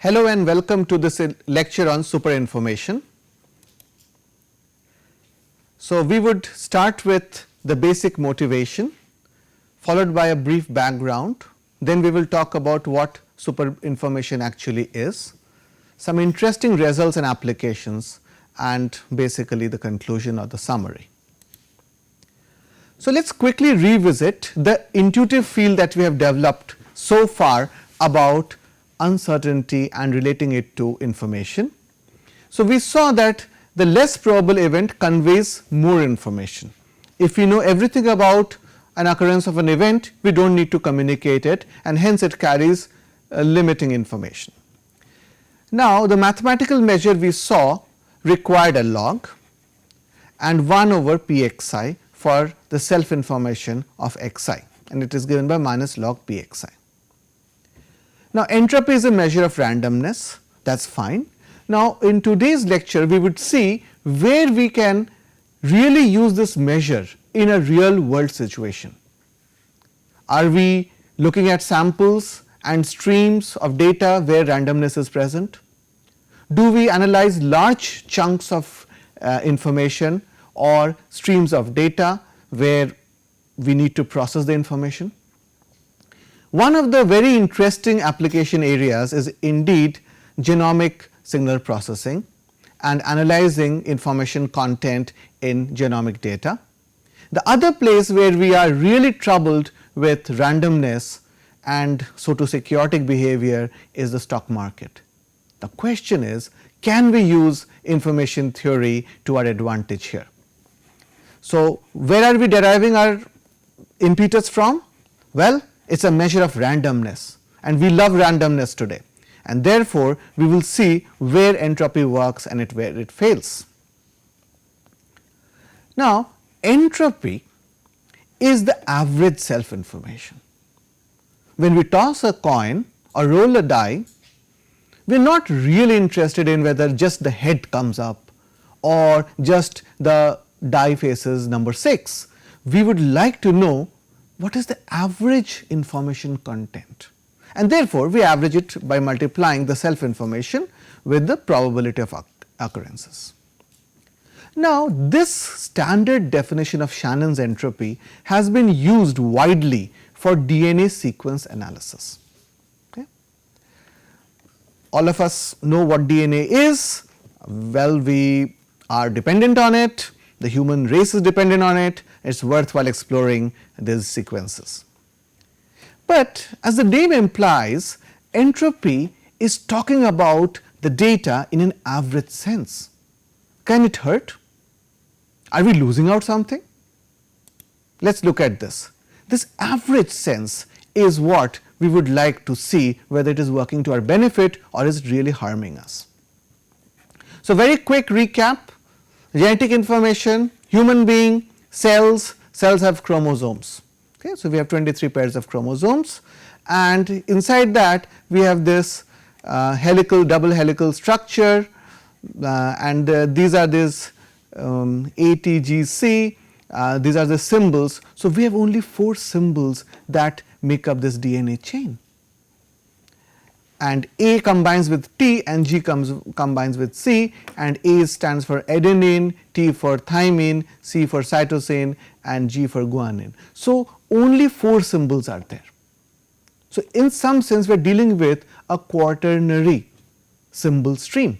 Hello and welcome to this lecture on superinformation. So, we would start with the basic motivation, followed by a brief background, then we will talk about what superinformation actually is, some interesting results and applications, and basically the conclusion or the summary. So, let us quickly revisit the intuitive field that we have developed so far about uncertainty and relating it to information. So, we saw that the less probable event conveys more information. If we know everything about an occurrence of an event, we do not need to communicate it, and hence it carries limiting information. Now, the mathematical measure we saw required a log and 1 over pxi for the self information of xi, and it is given by minus log pxi. Now, entropy is a measure of randomness, that is fine. Now, in today's lecture we would see where we can really use this measure in a real world situation. Are we looking at samples and streams of data where randomness is present? Do we analyze large chunks of information or streams of data where we need to process the information? One of the very interesting application areas is indeed genomic signal processing and analyzing information content in genomic data. The other place where we are really troubled with randomness and so to say chaotic behavior is the stock market. The question is, can we use information theory to our advantage here? So, where are we deriving our impetus from? Well, it is a measure of randomness, and we love randomness today, and therefore, we will see where entropy works and where it fails. Now, entropy is the average self information. When we toss a coin or roll a die, we are not really interested in whether just the head comes up or just the die faces number 6. We would like to know what is the average information content, and therefore, we average it by multiplying the self information with the probability of occurrences. Now, this standard definition of Shannon's entropy has been used widely for DNA sequence analysis. Okay. All of us know what DNA is. Well, we are dependent on it, the human race is dependent on it, it is worthwhile exploring these sequences. But as the name implies, entropy is talking about the data in an average sense. Can it hurt? Are we losing out something? Let us look at this. This average sense is what we would like to see whether it is working to our benefit or is it really harming us. So, very quick recap: genetic information, human being, cells have chromosomes. Okay. So, we have 23 pairs of chromosomes, and inside that we have this double helical structure, and these are this ATGC, these are the symbols. So, we have only 4 symbols that make up this DNA chain, and A combines with T and G combines with C, and A stands for adenine, T for thymine, C for cytosine, and G for guanine. So, only 4 symbols are there. So, in some sense we are dealing with a quaternary symbol stream.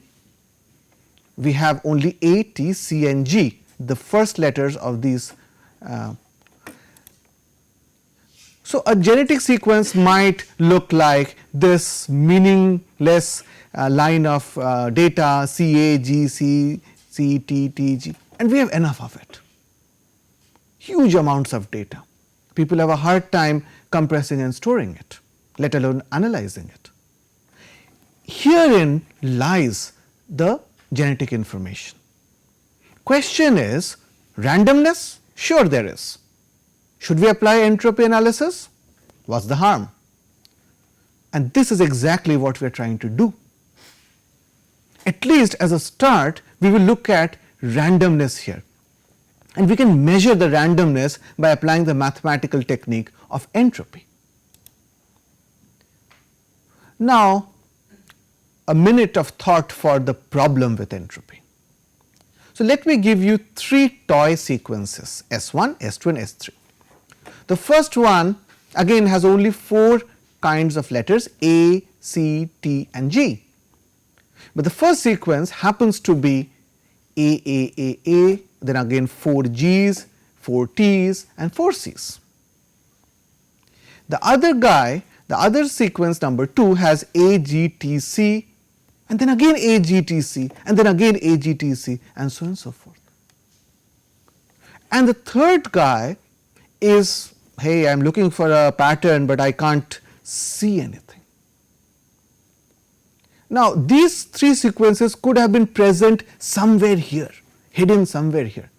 We have only A, T, C and G, the first letters of these. So, a genetic sequence might look like this meaningless line of data C A G C C T T G, and we have enough of it, huge amounts of data. People have a hard time compressing and storing it, let alone analyzing it. Herein lies the genetic information. Question is, randomness? Sure, there is. Should we apply entropy analysis? What is the harm? And this is exactly what we are trying to do. At least as a start, we will look at randomness here, and we can measure the randomness by applying the mathematical technique of entropy. Now, a minute of thought for the problem with entropy. So, let me give you 3 toy sequences S1, S2 and S3. The first one again has only 4 kinds of letters A, C, T and G, but the first sequence happens to be A, then again 4 Gs, 4 Ts and 4 Cs. The other guy, the other sequence number 2 has A, G, T, C and then again A, G, T, C and then again A, G, T, C and so on and so forth. And the third guy is, hey, I am looking for a pattern, but I can't see anything. Now, these 3 sequences could have been present somewhere here, hidden somewhere here,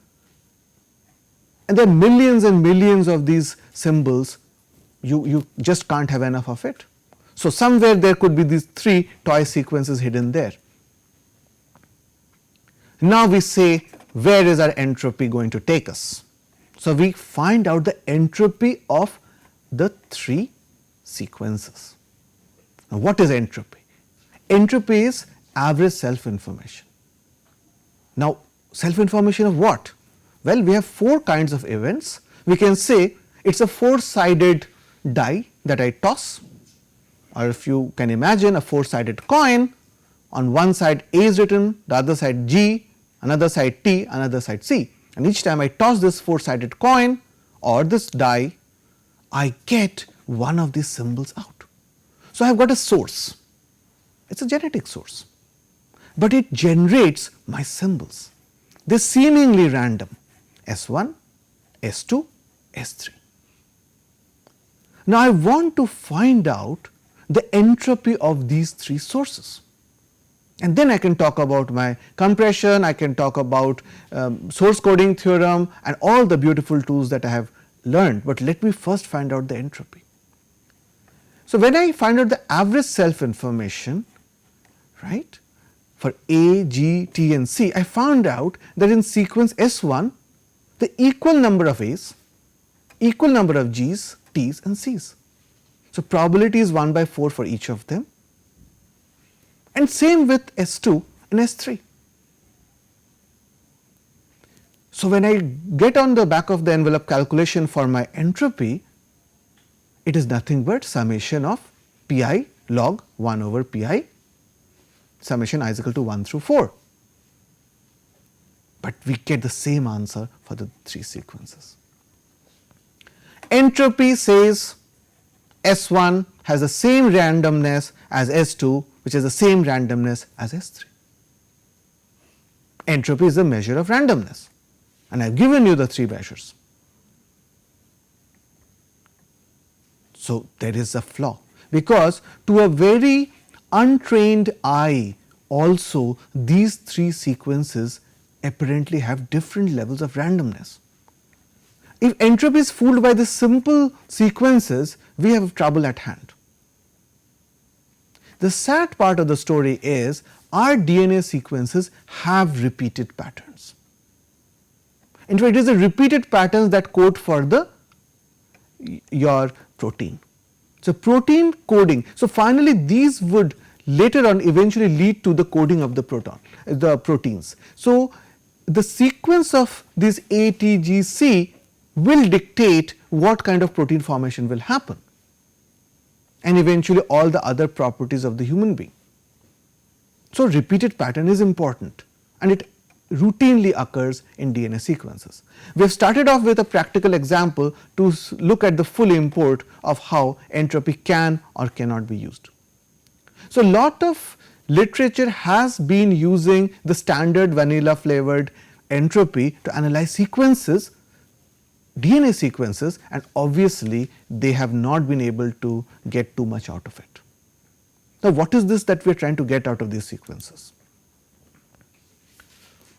and there are millions and millions of these symbols, you just can't have enough of it. So, somewhere there could be these 3 toy sequences hidden there. Now, we say, where is our entropy going to take us? So, we find out the entropy of the 3 sequences. Now, what is entropy? Entropy is average self information. Now, self information of what? Well, we have 4 kinds of events. We can say it is a 4-sided die that I toss, or if you can imagine a 4-sided coin, on one side A is written, the other side G, another side T, another side C, and each time I toss this 4-sided coin or this die, I get one of these symbols out. So, I have got a source, it is a genetic source, but it generates my symbols. They are seemingly random, S1, S2, S3. Now, I want to find out the entropy of these 3 sources, and then I can talk about my compression, I can talk about source coding theorem and all the beautiful tools that I have learned, but let me first find out the entropy. So, when I find out the average self information, right, for A, G, T and C, I found out that in sequence S1 the equal number of A's, equal number of G's, T's and C's. So, probability is 1/4 for each of them, and same with S2 and S3. So, when I get on the back of the envelope calculation for my entropy, it is nothing but summation of pi log 1 over pi, summation I is equal to 1 through 4, but we get the same answer for the 3 sequences. Entropy says S1 has the same randomness as S2, which is the same randomness as S3. Entropy is a measure of randomness, and I have given you the 3 measures. So, there is a flaw, because to a very untrained eye also these 3 sequences apparently have different levels of randomness. If entropy is fooled by the simple sequences, we have trouble at hand. The sad part of the story is our DNA sequences have repeated patterns. In fact, it is the repeated patterns that code for your protein. So, protein coding. So, finally, these would later on eventually lead to the coding of the proteins. So, the sequence of these A, T, G, C will dictate what kind of protein formation will happen, and eventually all the other properties of the human being. So, repeated pattern is important, and it routinely occurs in DNA sequences. We have started off with a practical example to look at the full import of how entropy can or cannot be used. So, lot of literature has been using the standard vanilla flavored entropy to analyze sequences, DNA sequences, and obviously they have not been able to get too much out of it. Now, what is this that we are trying to get out of these sequences?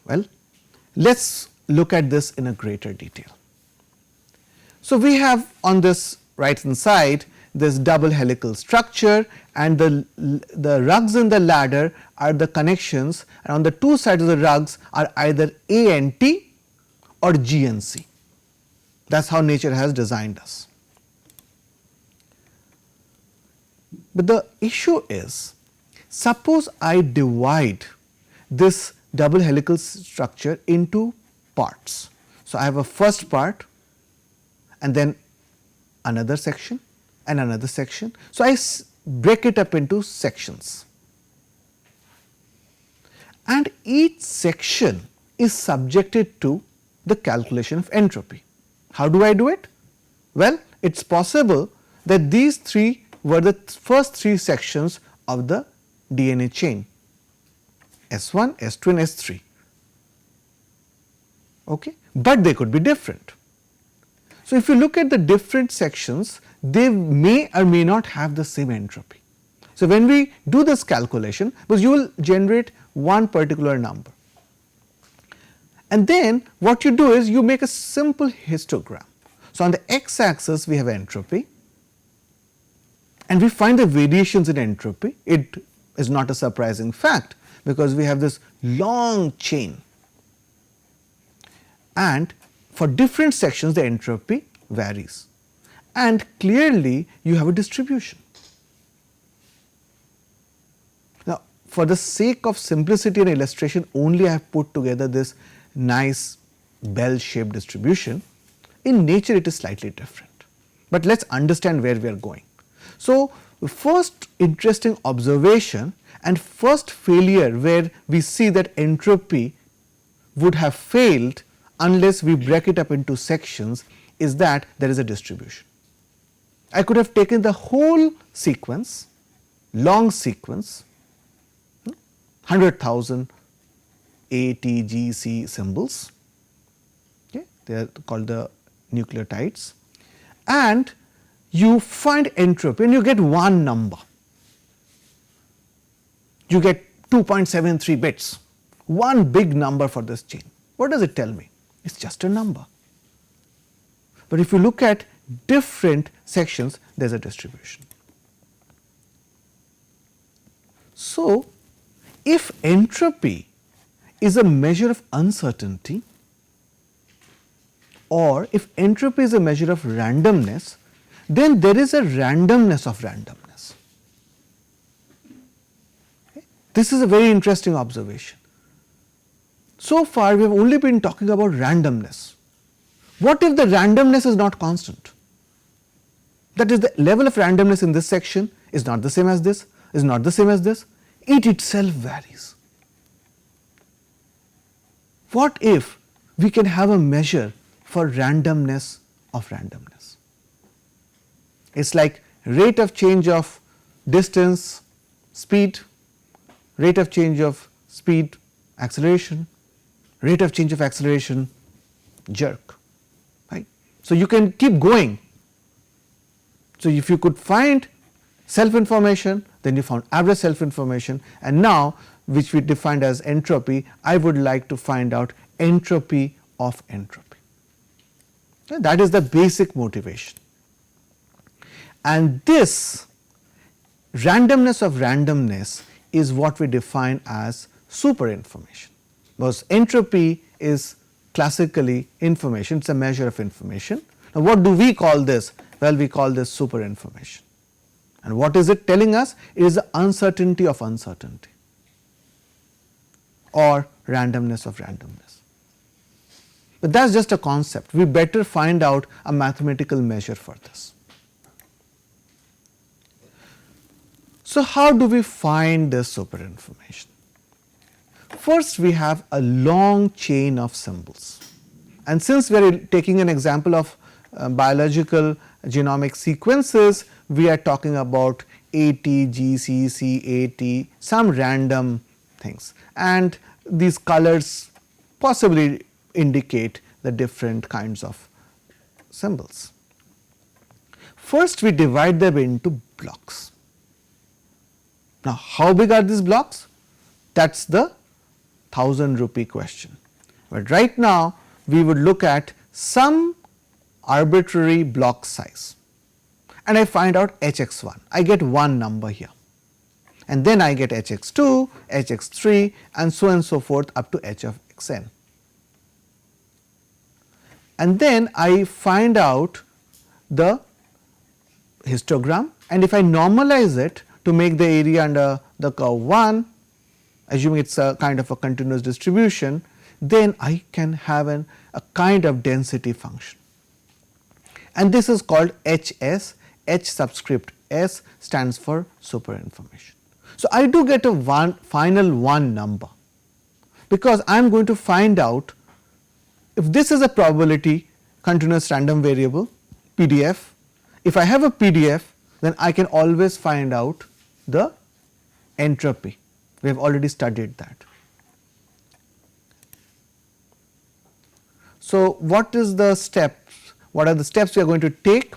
Well, let us look at this in a greater detail. So, we have on this right hand side this double helical structure, and the rungs in the ladder are the connections, and on the 2 sides of the rungs are either A and T or G and C. That is how nature has designed us. But the issue is Suppose I divide this double helical structure into parts. So, I have a first part and then another section and another section. So, I break it up into sections, and each section is subjected to the calculation of entropy. How do I do it? Well, it is possible that these three were the first three sections of the DNA chain, S1, S2 and S3, okay, but they could be different. So, if you look at the different sections, they may or may not have the same entropy. So, when we do this calculation, because you will generate one particular number, and then what you do is you make a simple histogram. So, on the x axis we have entropy, and we find the variations in entropy. It is not a surprising fact, because we have this long chain, and for different sections the entropy varies, and clearly you have a distribution. Now, for the sake of simplicity and illustration, only I have put together this nice bell shaped distribution. In nature it is slightly different, but let us understand where we are going. So, the first interesting observation and first failure where we see that entropy would have failed unless we break it up into sections is that there is a distribution. I could have taken the whole sequence, long sequence, 100,000 A, T, G, C symbols, okay, they are called the nucleotides, and you find entropy and you get one number, you get 2.73 bits, one big number for this chain. What does it tell me? It is just a number. But if you look at different sections, there is a distribution. So, if entropy is a measure of uncertainty, or if entropy is a measure of randomness, then there is a randomness of randomness. Okay. This is a very interesting observation. So far we have only been talking about randomness. What if the randomness is not constant? That is, the level of randomness in this section is not the same as this, is not the same as this, it itself varies. What if we can have a measure for randomness of randomness? It is like rate of change of distance, speed, rate of change of speed, acceleration, rate of change of acceleration, jerk, right. So, you can keep going. So, if you could find self information, then you found average self information, and now which we defined as entropy, I would like to find out entropy of entropy. That is the basic motivation. And this randomness of randomness is what we define as super information, because entropy is classically information, it is a measure of information. Now, what do we call this? Well, we call this super information. And what is it telling us? It is the uncertainty of uncertainty, or randomness of randomness. But that is just a concept, we better find out a mathematical measure for this. So, how do we find this super information? First, we have a long chain of symbols, and since we are taking an example of biological genomic sequences, we are talking about AT, GC, AT, some random things, and these colors possibly indicate the different kinds of symbols. First, we divide them into blocks. Now, how big are these blocks? That is the 1000 rupee question, but right now we would look at some arbitrary block size, and I find out hx1, I get one number here, and then I get hx2, hx3 and so forth up to h of xn. And then I find out the histogram, and if I normalize it to to make the area under the curve 1, assuming it is a kind of a continuous distribution, then I can have a kind of density function, and this is called HS. H subscript S stands for super information. So, I do get a final 1 number, because I am going to find out if this is a probability continuous random variable PDF. If I have a PDF, then I can always find out the entropy. We have already studied that. So, what is the steps? What are the steps we are going to take?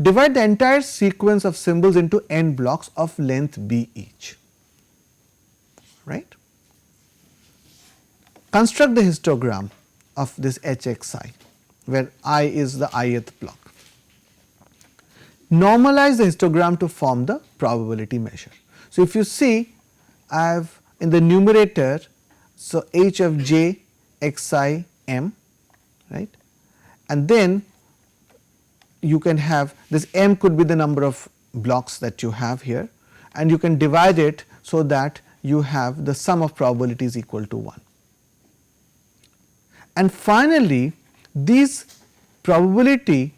Divide the entire sequence of symbols into n blocks of length b each, right. Construct the histogram of this HXI, where I is the ith block. Normalize the histogram to form the probability measure. So, if you see, I have in the numerator, so h of j xi m, right, and then you can have this m could be the number of blocks that you have here, and you can divide it so that you have the sum of probabilities equal to 1. And finally, these probabilities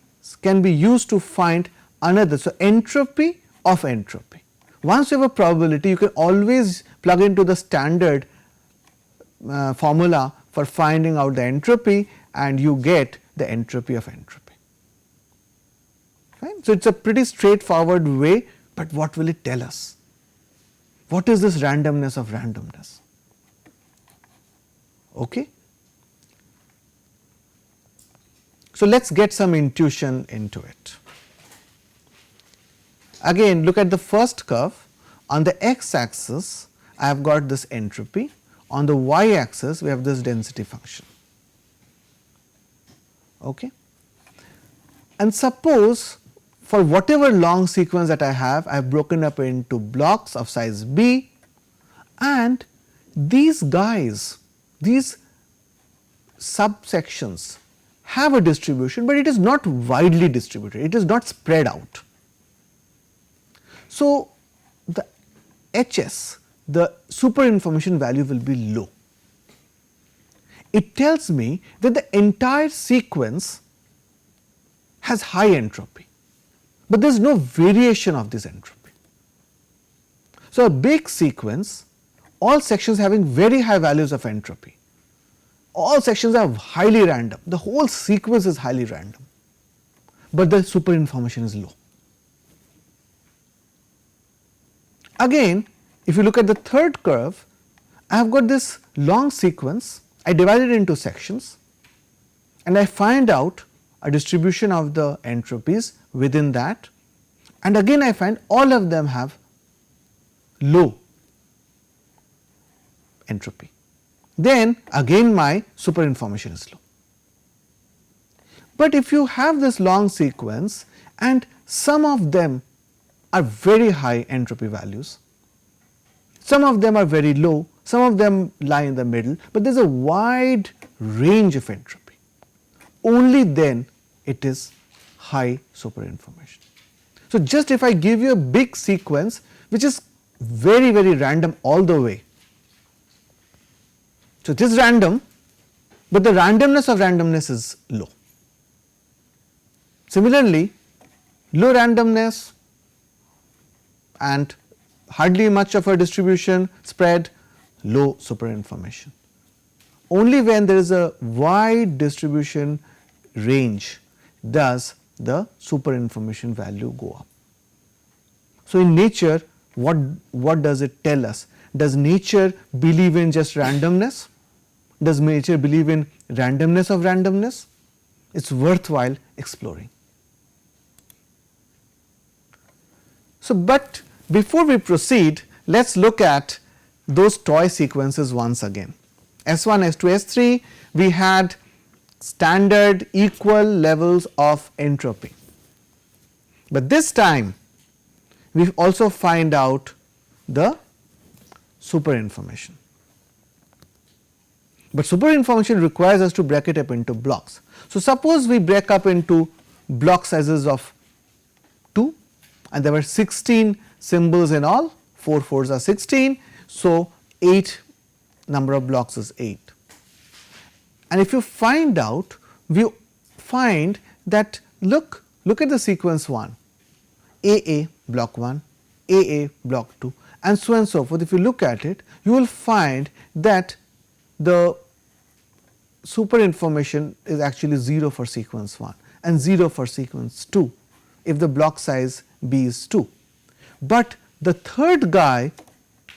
can be used to find another, so entropy of entropy. Once you have a probability, you can always plug into the standard formula for finding out the entropy, and you get the entropy of entropy. Right? So, it is a pretty straightforward way, but what will it tell us? What is this randomness of randomness? Okay. So, let us get some intuition into it. Again, look at the first curve. On the x axis, I have got this entropy. On the y axis, we have this density function. Okay. And suppose for whatever long sequence that I have broken up into blocks of size b, and these guys, these subsections have a distribution, but it is not widely distributed, it is not spread out. So, the HS, the super information value will be low. It tells me that the entire sequence has high entropy, but there is no variation of this entropy. So, a big sequence, all sections having very high values of entropy, all sections are highly random, the whole sequence is highly random, but the super information is low. Again, if you look at the third curve, I have got this long sequence, I divide it into sections, and I find out a distribution of the entropies within that, and again I find all of them have low entropy. Then again my super information is low. But if you have this long sequence and some of them are very high entropy values, some of them are very low, some of them lie in the middle, but there is a wide range of entropy, only then it is high super information. So, just if I give you a big sequence which is very random all the way, so it is random, but the randomness of randomness is low. Similarly, low randomness and hardly much of a distribution spread, low super information. Only when there is a wide distribution range does the super information value go up. So, in nature what does it tell us? Does nature believe in just randomness? Does nature believe in randomness of randomness? It is worthwhile exploring. So, but before we proceed, let us look at those toy sequences once again. S1, S2, S3, we had standard equal levels of entropy, but this time we also find out the super information. But super information requires us to break it up into blocks. So, suppose we break up into block sizes of 2, and there were 16 symbols in all, 4 4s are 16. So, 8 number of blocks is 8. And if you find out, we find that look at the sequence 1, AA block 1, AA block 2 and so forth. If you look at it, you will find that the super information is actually 0 for sequence 1 and 0 for sequence 2 if the block size B is 2. But the third guy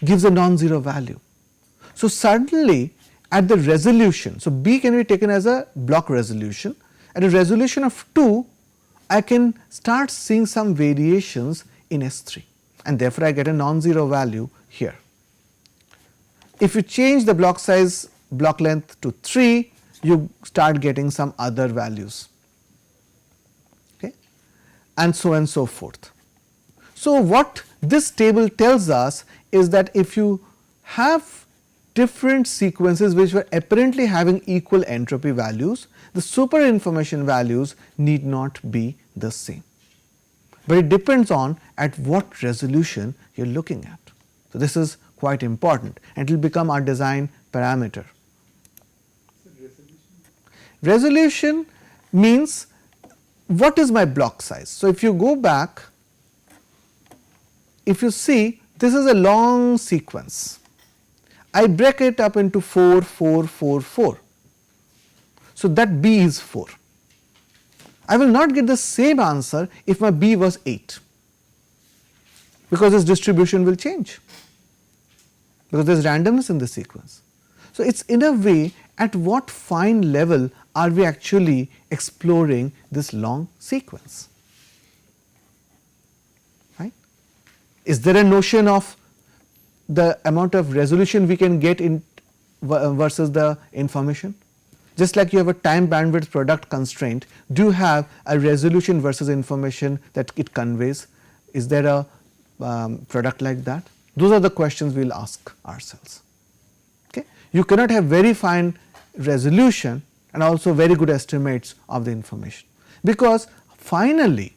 gives a non-zero value. So, suddenly at the resolution, so B can be taken as a block resolution, at a resolution of 2 I can start seeing some variations in S3 and therefore, I get a non-zero value here. If you change the block size, block length to 3, you start getting some other values, okay, and so forth. So, what this table tells us is that if you have different sequences which were apparently having equal entropy values, the super information values need not be the same, but it depends on at what resolution you are looking at. So, this is quite important and it will become our design parameter. Resolution means what is my block size. So, if you go back, if you see this is a long sequence, I break it up into 4, 4, 4, 4. So, that B is 4. I will not get the same answer if my B was 8, because this distribution will change, because there is randomness in the sequence. So, it is in a way at what fine level are we actually exploring this long sequence, right. Is there a notion of the amount of resolution we can get in versus the information? Just like you have a time bandwidth product constraint, do you have a resolution versus information that it conveys? Is there a product like that? Those are the questions we will ask ourselves. Okay? You cannot have very fine resolution and also very good estimates of the information, because finally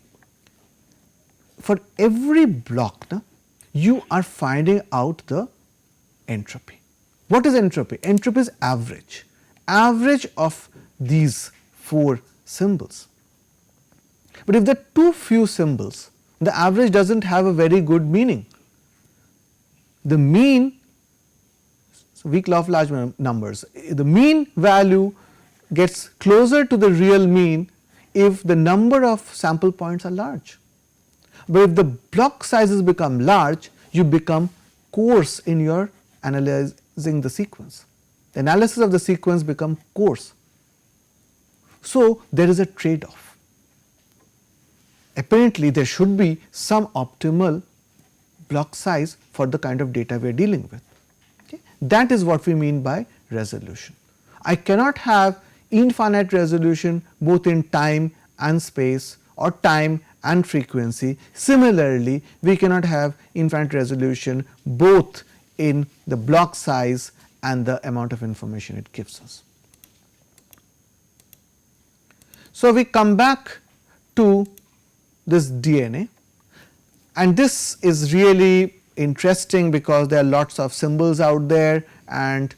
for every block you are finding out the entropy. What is entropy? Entropy is average of these 4 symbols. But if there are too few symbols, the average does not have a very good meaning. The mean, so weak law of large numbers, the mean value gets closer to the real mean if the number of sample points are large. But if the block sizes become large, you become coarse in your analyzing the sequence. The analysis of the sequence become coarse. So, there is a trade off. Apparently, there should be some optimal block size for the kind of data we are dealing with. Okay? That is what we mean by resolution. I cannot have infinite resolution both in time and space or time and frequency. Similarly, we cannot have infinite resolution both in the block size and the amount of information it gives us. So, we come back to this DNA, and this is really interesting because there are lots of symbols out there, and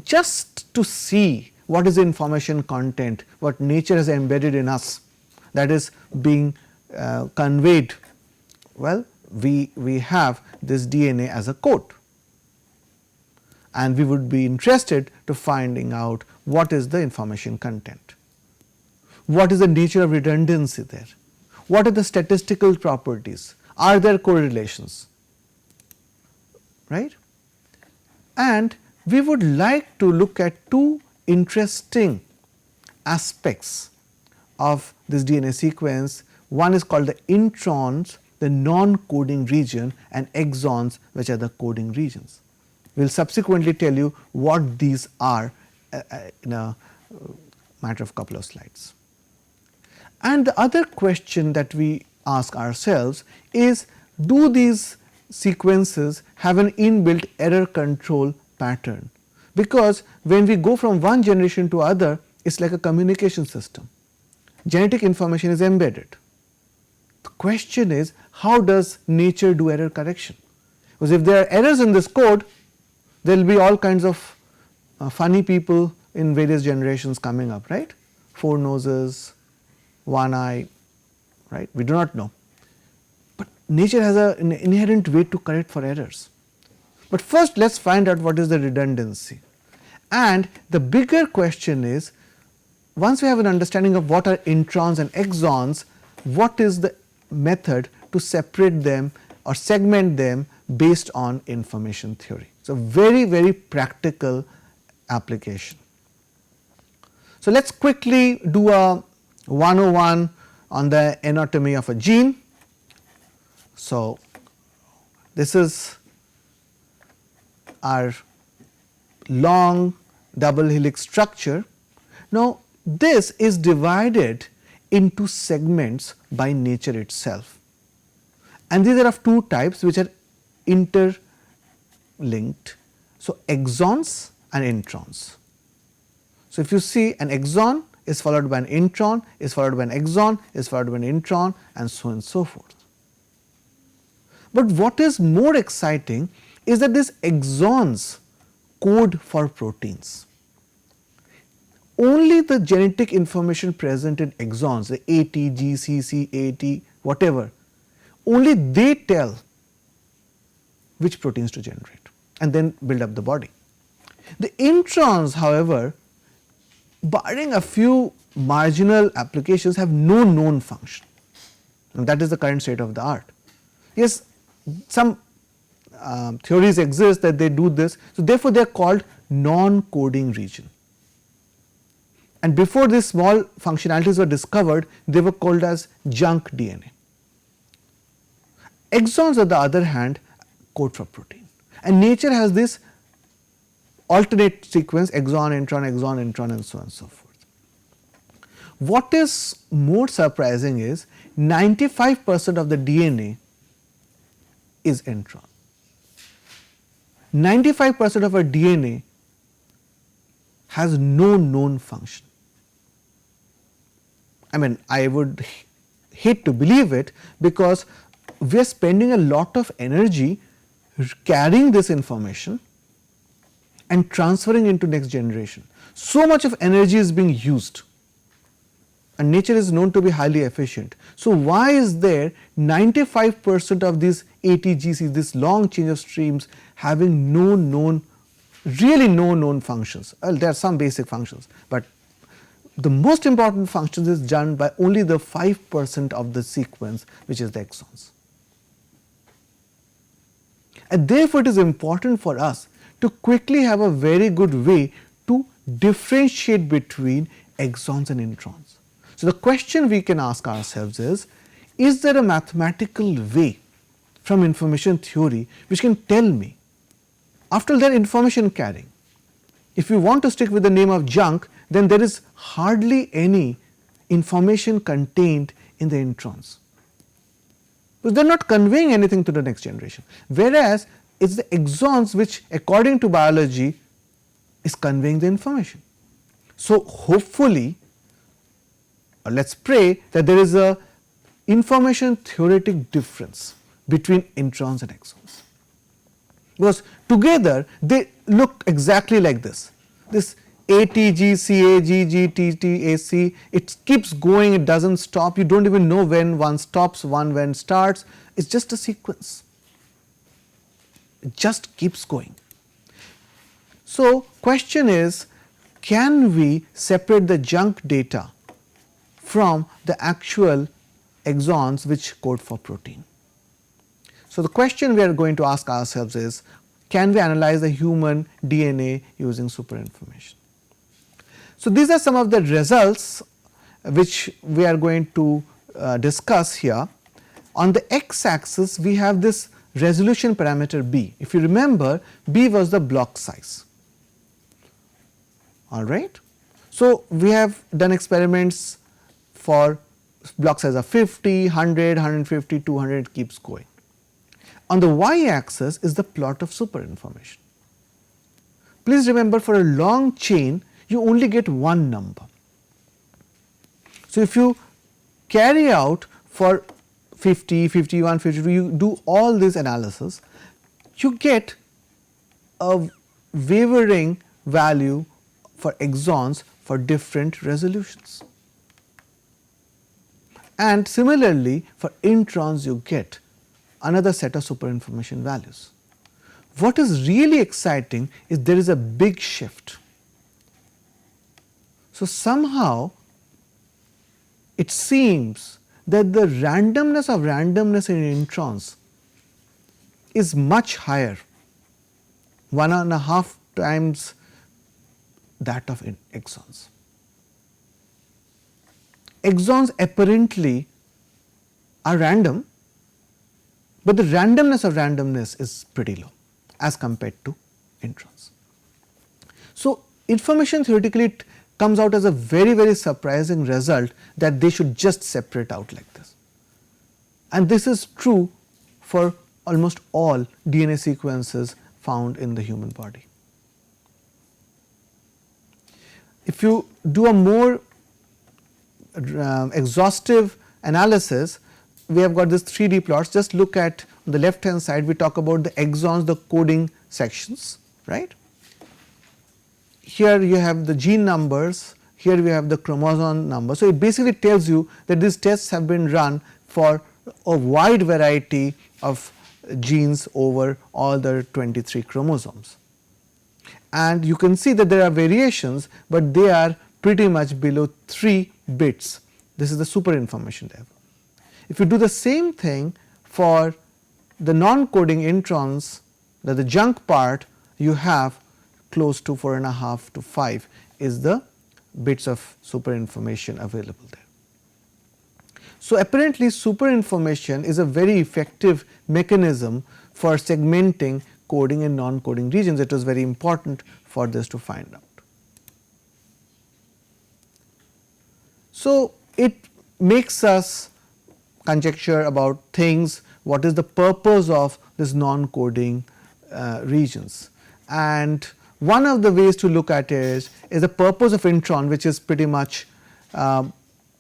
just to see what is the information content, what nature has embedded in us, that is being conveyed. Well, we have this DNA as a code, and we would be interested to finding out what is the information content, what is the nature of redundancy there, what are the statistical properties, are there correlations, right. And we would like to look at 2 interesting aspects of this DNA sequence. One is called the introns, the non-coding region, and exons, which are the coding regions. We will subsequently tell you what these are in a matter of couple of slides. And the other question that we ask ourselves is, do these sequences have an inbuilt error control pattern? Because when we go from one generation to other, it is like a communication system. Genetic information is embedded. The question is, how does nature do error correction? Because if there are errors in this code, there will be all kinds of funny people in various generations coming up, right? 4 noses, 1 eye, right? We do not know. But nature has an inherent way to correct for errors. But first let us find out what is the redundancy. And the bigger question is, once we have an understanding of what are introns and exons, what is the method to separate them or segment them based on information theory. So, very, very practical application. So, let us quickly do a 101 on the anatomy of a gene. So, this is our long double helix structure. Now, this is divided into segments by nature itself, and these are of 2 types which are interlinked. So, exons and introns. So, if you see an exon is followed by an intron, is followed by an exon, is followed by an intron, and so on and so forth. But what is more exciting is that these exons code for proteins. Only the genetic information present in exons, the A, T, G, C, C, A, T, whatever, only they tell which proteins to generate and then build up the body. The introns, however, barring a few marginal applications, have no known function, and that is the current state of the art. Yes, some theories exist that they do this. So, therefore, they are called non-coding region, and before these small functionalities were discovered, they were called as junk DNA. Exons, on the other hand, code for protein, and nature has this alternate sequence exon, intron, and so on and so forth. What is more surprising is 95% of the DNA is intron. 95% of our DNA has no known function. I mean, I would hate to believe it, because we are spending a lot of energy carrying this information and transferring into next generation. So much of energy is being used, and nature is known to be highly efficient. So, why is there 95% of these ATGCs, this long chain of streams, having no known, really no known functions? Well, there are some basic functions, but the most important functions is done by only the 5% of the sequence, which is the exons. And therefore, it is important for us to quickly have a very good way to differentiate between exons and introns. So, the question we can ask ourselves is there a mathematical way from information theory which can tell me, after that information carrying, if you want to stick with the name of junk, then there is hardly any information contained in the introns, because they are not conveying anything to the next generation, whereas it is the exons which, according to biology, is conveying the information. So, hopefully, or let us pray that there is a information theoretic difference between introns and exons, because together they look exactly like this. This ATG, CA, GG, TT, AC, it keeps going, it does not stop, you do not even know when one stops, when starts, it is just a sequence, it just keeps going. So, question is, can we separate the junk data from the actual exons which code for protein? So, the question we are going to ask ourselves is, can we analyze the human DNA using superinformation? So, these are some of the results which we are going to discuss here. On the x axis, we have this resolution parameter b. If you remember, b was the block size, all right. So, we have done experiments for block size of 50, 100, 150, 200, it keeps going. On the y axis is the plot of superinformation. Please remember, for a long chain you only get one number. So, if you carry out for 50, 51, 52, you do all this analysis, you get a wavering value for exons for different resolutions. And similarly, for introns you get another set of superinformation values. What is really exciting is there is a big shift. So, somehow it seems that the randomness of randomness in introns is much higher, 1.5 times that of exons. Exons apparently are random, but the randomness of randomness is pretty low as compared to introns. So, information theoretically it comes out as a very surprising result that they should just separate out like this, and this is true for almost all DNA sequences found in the human body. If you do a more exhaustive analysis, we have got this 3D plots. Just look at on the left hand side, we talk about the exons, the coding sections, right. Here you have the gene numbers, here we have the chromosome number. So, it basically tells you that these tests have been run for a wide variety of genes over all the 23 chromosomes. And you can see that there are variations, but they are pretty much below 3 bits. This is the super information level. If you do the same thing for the non-coding introns, the junk part, you have close to 4.5 to 5 is the bits of super information available there. So, apparently super information is a very effective mechanism for segmenting coding and non-coding regions. It was very important for this to find out. So, it makes us conjecture about things, what is the purpose of this non-coding regions, and one of the ways to look at it is the purpose of intron, which is pretty much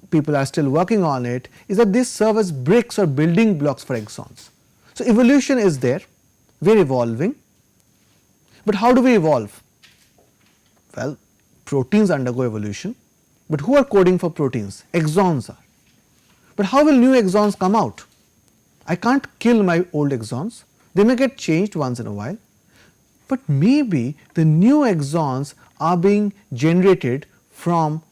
people are still working on it, is that they serve as bricks or building blocks for exons. So, evolution is there, we are evolving, but how do we evolve? Well, proteins undergo evolution, but who are coding for proteins? Exons are. But how will new exons come out? I can't kill my old exons, they may get changed once in a while, but maybe the new exons are being generated from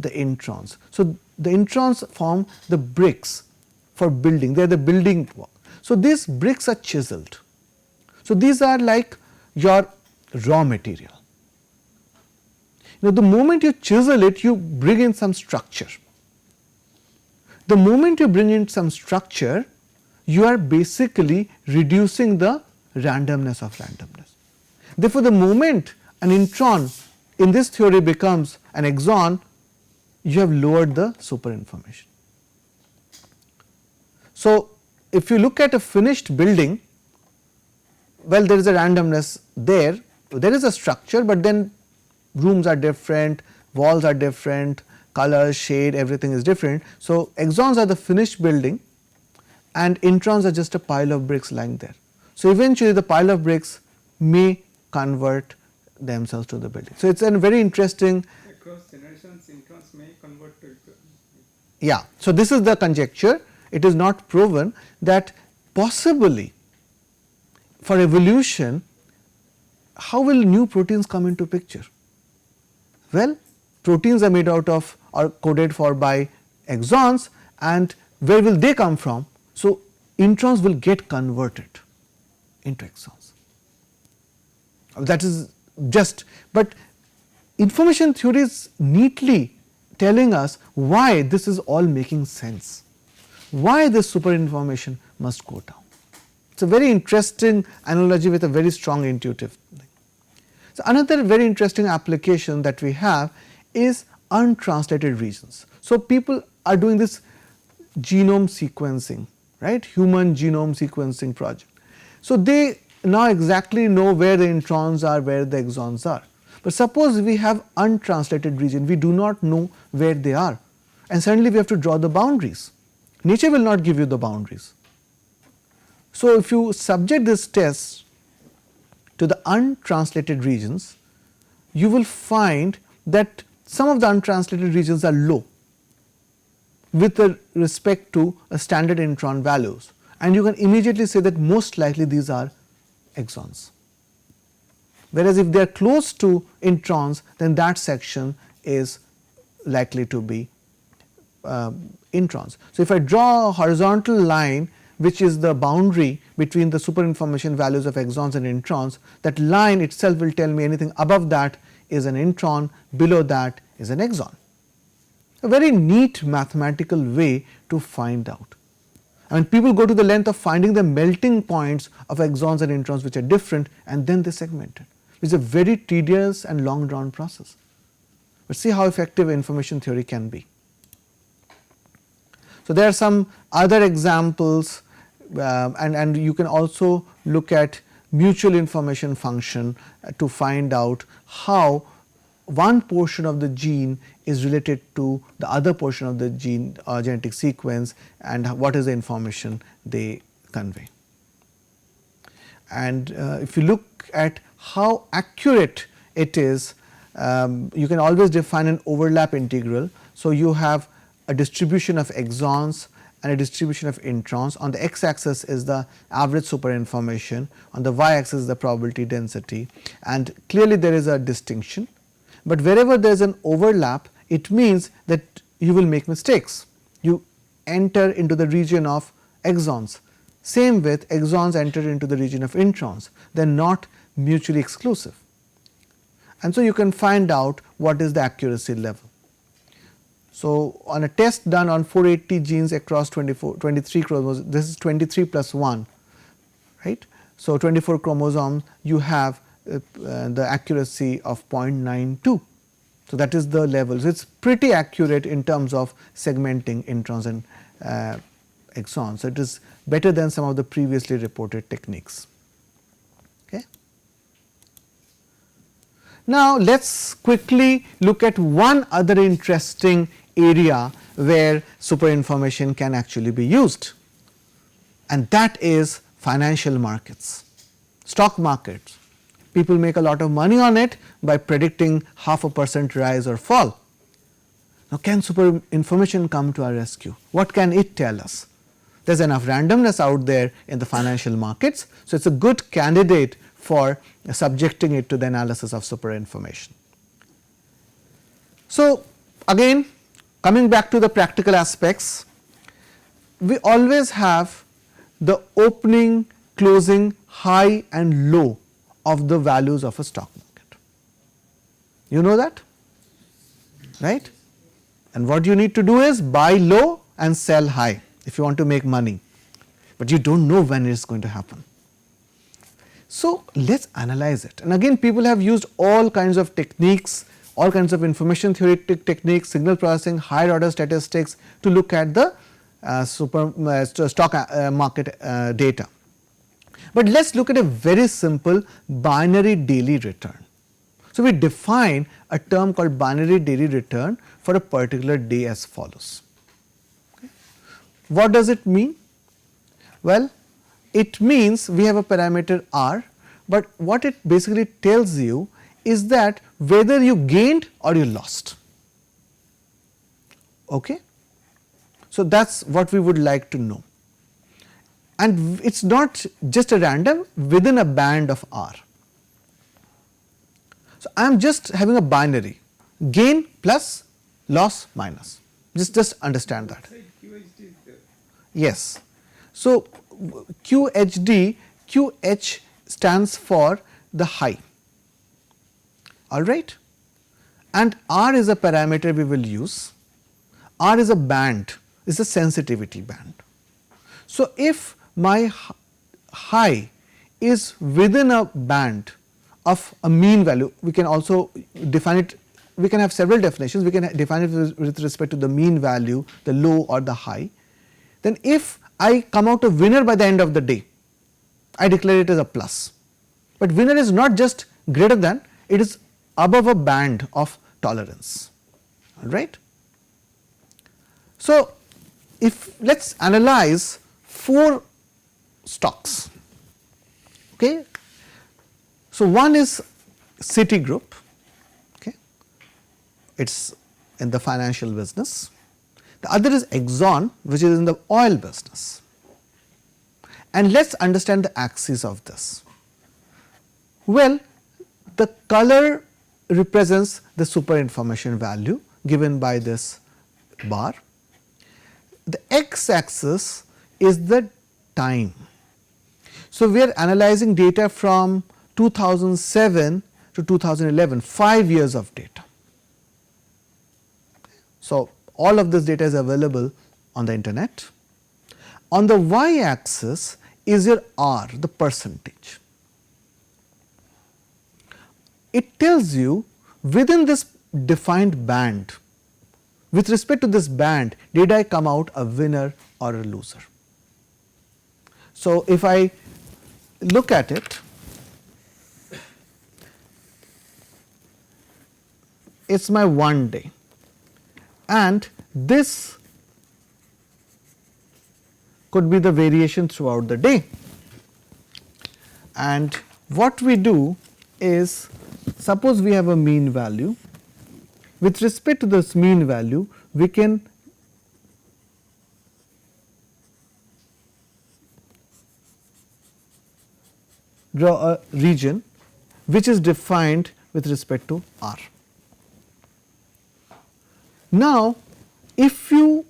the introns. So, the introns form the bricks for building, they are the building block. So, these bricks are chiseled. So, these are like your raw material. Now, the moment you chisel it, you bring in some structure. The moment you bring in some structure, you are basically reducing the randomness of randomness. Therefore, the moment an intron in this theory becomes an exon, you have lowered the super information. So, if you look at a finished building, well, there is a randomness there, there is a structure, but then rooms are different, walls are different, color, shade, everything is different. So, exons are the finished building and introns are just a pile of bricks lying there. So, eventually the pile of bricks may convert themselves to the building. So, it is a very interesting across generations introns may convert to exons. Yeah. So, this is the conjecture, it is not proven that possibly for evolution how will new proteins come into picture? Well, proteins are made out of or coded for by exons, and where will they come from? So, introns will get converted into exons. That is just, but information theory is neatly telling us why this is all making sense, why this super information must go down. It is a very interesting analogy with a very strong intuitive thing. So, another very interesting application that we have is untranslated regions. So, people are doing this genome sequencing, right, human genome sequencing project. So, they now exactly know where the introns are, where the exons are. But suppose we have untranslated region, we do not know where they are, and suddenly we have to draw the boundaries. Nature will not give you the boundaries. So, if you subject this test to the untranslated regions, you will find that some of the untranslated regions are low with respect to a standard intron values, and you can immediately say that most likely these are exons. Whereas, if they are close to introns, then that section is likely to be introns. So, if I draw a horizontal line which is the boundary between the super information values of exons and introns, that line itself will tell me anything above that is an intron, below that is an exon. A very neat mathematical way to find out. I mean, people go to the length of finding the melting points of exons and introns which are different, and then they segment it. It is a very tedious and long drawn process, but see how effective information theory can be. So, there are some other examples, and you can also look at mutual information function to find out how one portion of the gene is related to the other portion of the gene genetic sequence, and what is the information they convey. And if you look at how accurate it is, you can always define an overlap integral. So, you have a distribution of exons and a distribution of introns. On the x axis is the average super information, on the y axis is the probability density, and clearly there is a distinction. But wherever there is an overlap, it means that you will make mistakes. You enter into the region of exons. Same with exons enter into the region of introns, they are not mutually exclusive. And so, you can find out what is the accuracy level. So, on a test done on 480 genes across 23 chromosomes, this is 23 plus 1, right. So, 24 chromosomes, you have the accuracy of 0.92. So, that is the level. So, it is pretty accurate in terms of segmenting introns and exons. So, it is better than some of the previously reported techniques. Okay. Now, let us quickly look at one other interesting area where super information can actually be used, and that is financial markets, stock markets. People make a lot of money on it by predicting 0.5% rise or fall. Now, can super information come to our rescue? What can it tell us? There is enough randomness out there in the financial markets. So, it is a good candidate for subjecting it to the analysis of super information. So, again coming back to the practical aspects, we always have the opening, closing, high and low of the values of a stock market. You know that, right? And what you need to do is buy low and sell high if you want to make money, but you do not know when it is going to happen. So, let us analyze it, and again people have used all kinds of techniques, all kinds of information theoretic techniques, signal processing, higher order statistics to look at the stock market data. But let us look at a very simple binary daily return. So, we define a term called binary daily return for a particular day as follows. Okay. What does it mean? Well, it means we have a parameter r, but what it basically tells you is that whether you gained or you lost. Okay. So, that is what we would like to know, and it is not just a random within a band of r. So, I am just having a binary gain plus loss minus, just understand that. Yes. So, QHD, QH stands for the high, all right, and R is a parameter we will use. R is a band, is a sensitivity band. So, if my high is within a band of a mean value, we can also define it, we can have several definitions, we can define it with respect to the mean value, the low or the high. Then if I come out a winner by the end of the day, I declare it as a plus, but winner is not just greater than, it is above a band of tolerance, all right. So, if let us analyze 4 stocks. Okay. So, one is Citigroup, okay. It is in the financial business. The other is Exxon, which is in the oil business. And let us understand the axis of this. Well, the color represents the super information value given by this bar. The x axis is the time. So, we are analyzing data from 2007 to 2011, 5 years of data. So, all of this data is available on the internet. On the y axis is your R, the percentage. It tells you within this defined band, with respect to this band, did I come out a winner or a loser. So, if I look at it, it is my 1 day, and this could be the variation throughout the day. And what we do is, suppose we have a mean value. With respect to this mean value, we can draw a region which is defined with respect to R. Now, if you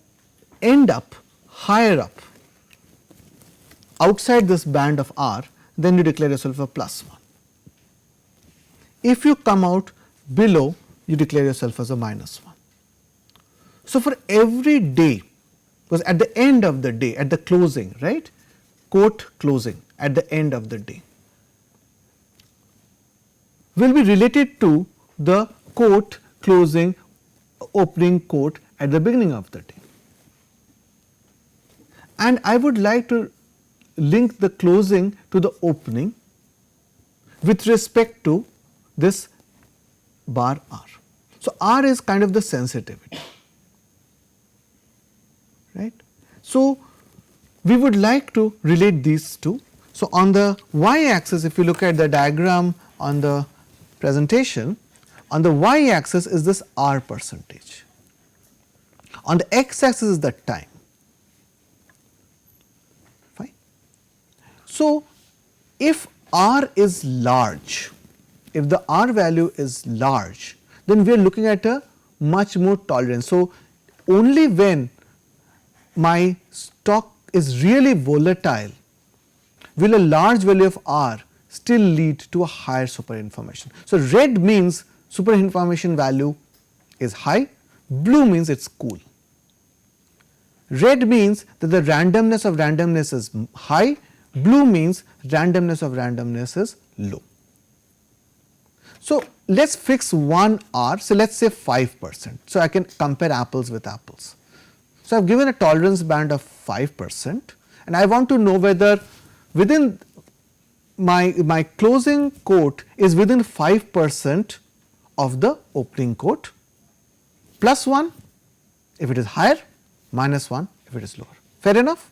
end up higher up outside this band of R, then you declare yourself a +1. If you come out below, you declare yourself as a -1. So, for every day, because at the end of the day, at the closing, right, quote closing at the end of the day will be related to the quote closing opening quote at the beginning of the day. And I would like to link the closing to the opening with respect to this bar R. So, R is kind of the sensitivity, right. So, we would like to relate these two. So, on the y axis, if you look at the diagram on the presentation, on the y axis is this R percentage, on the x axis is the time. Fine. So, if R is large, if the R value is large, then we are looking at a much more tolerance. So, only when my stock is really volatile will a large value of R still lead to a higher super information. So, red means super information value is high, blue means it is cool. Red means that the randomness of randomness is high, blue means randomness of randomness is low. So, let us fix one R, so let us say 5%, so I can compare apples with apples. So, I have given a tolerance band of 5% and I want to know whether within my closing quote is within 5% of the opening quote, +1 if it is higher, -1 if it is lower. Fair enough?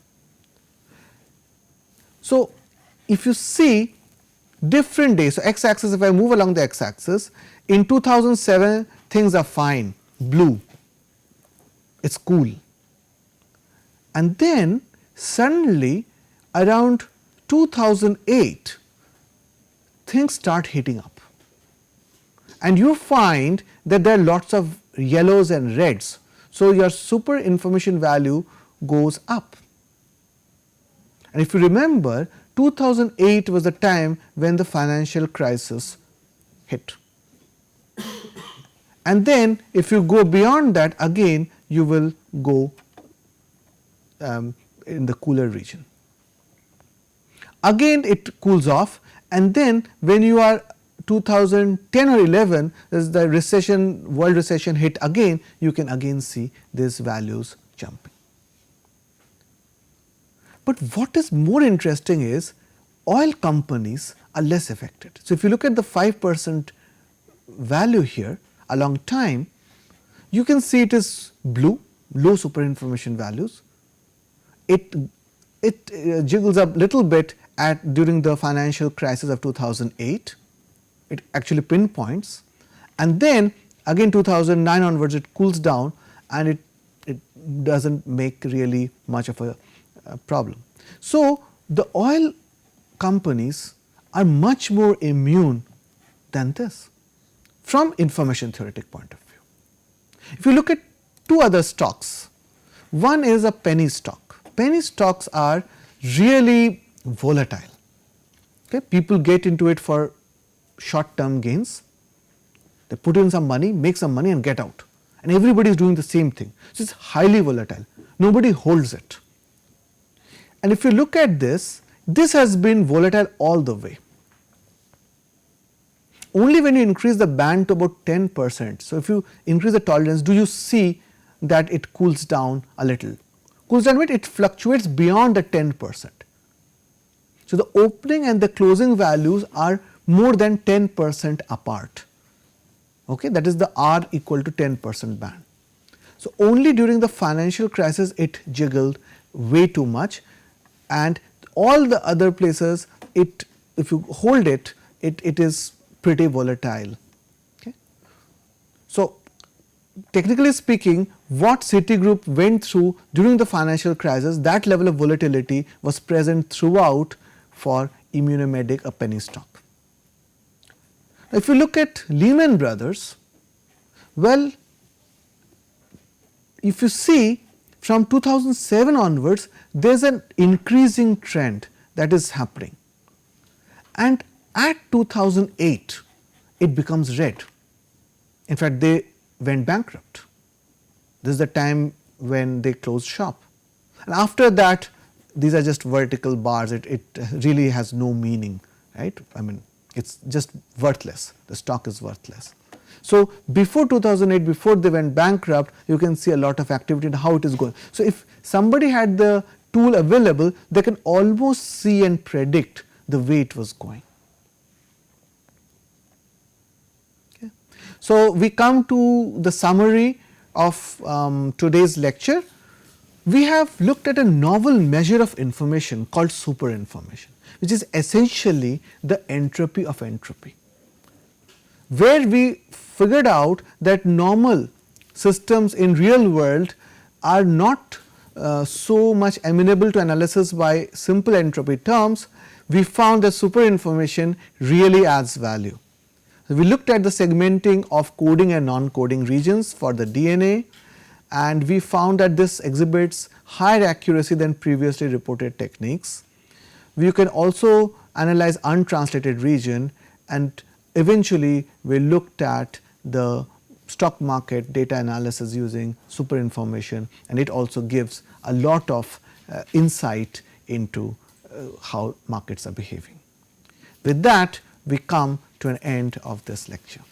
So, if you see different days, so x axis, if I move along the x axis, in 2007 things are fine, blue, it is cool, and then suddenly around 2008 things start heating up and you find that there are lots of yellows and reds. So, your super information value goes up. And if you remember, 2008 was the time when the financial crisis hit. And then if you go beyond that, again you will go in the cooler region. Again it cools off, and then when you are 2010 or 11, as the recession, world recession hit again, you can again see these values jumping. But what is more interesting is oil companies are less affected. So, if you look at the 5% value here along time, you can see it is blue, low super information values, it jiggles up little bit at during the financial crisis of 2008, it actually pinpoints, and then again 2009 onwards it cools down and it does not make really much of a problem. So, the oil companies are much more immune than this from information theoretic point of view. If you look at two other stocks, one is a penny stock. Penny stocks are really volatile. Okay? People get into it for short term gains, they put in some money, make some money and get out, and everybody is doing the same thing. So, it is highly volatile, nobody holds it. And if you look at this, this has been volatile all the way. Only when you increase the band to about 10%, so if you increase the tolerance, do you see that it cools down a little. Cools down a bit, it fluctuates beyond the 10%. So, the opening and the closing values are more than 10% apart. Okay, that is the R equal to 10% band. So, only during the financial crisis it jiggled way too much, and all the other places it, if you hold it, it is pretty volatile. Okay. So, technically speaking, what Citigroup went through during the financial crisis, that level of volatility was present throughout for Immunomedic, a penny stock. If you look at Lehman Brothers, well, if you see from 2007 onwards, there is an increasing trend that is happening, and at 2008 it becomes red. In fact, they went bankrupt. This is the time when they closed shop, and after that these are just vertical bars, it really has no meaning, right. I mean, it is just worthless, the stock is worthless. So, before 2008, before they went bankrupt, you can see a lot of activity and how it is going. So, if somebody had the tool available, they can almost see and predict the way it was going. Okay. So, we come to the summary of today's lecture. We have looked at a novel measure of information called super information, which is essentially the entropy of entropy, where we figured out that normal systems in real world are not so much amenable to analysis by simple entropy terms. We found that super information really adds value. So, we looked at the segmenting of coding and non-coding regions for the DNA, and we found that this exhibits higher accuracy than previously reported techniques. We can also analyze untranslated region, and eventually we looked at the stock market data analysis using super information, and it also gives a lot of insight into how markets are behaving. With that, we come to an end of this lecture.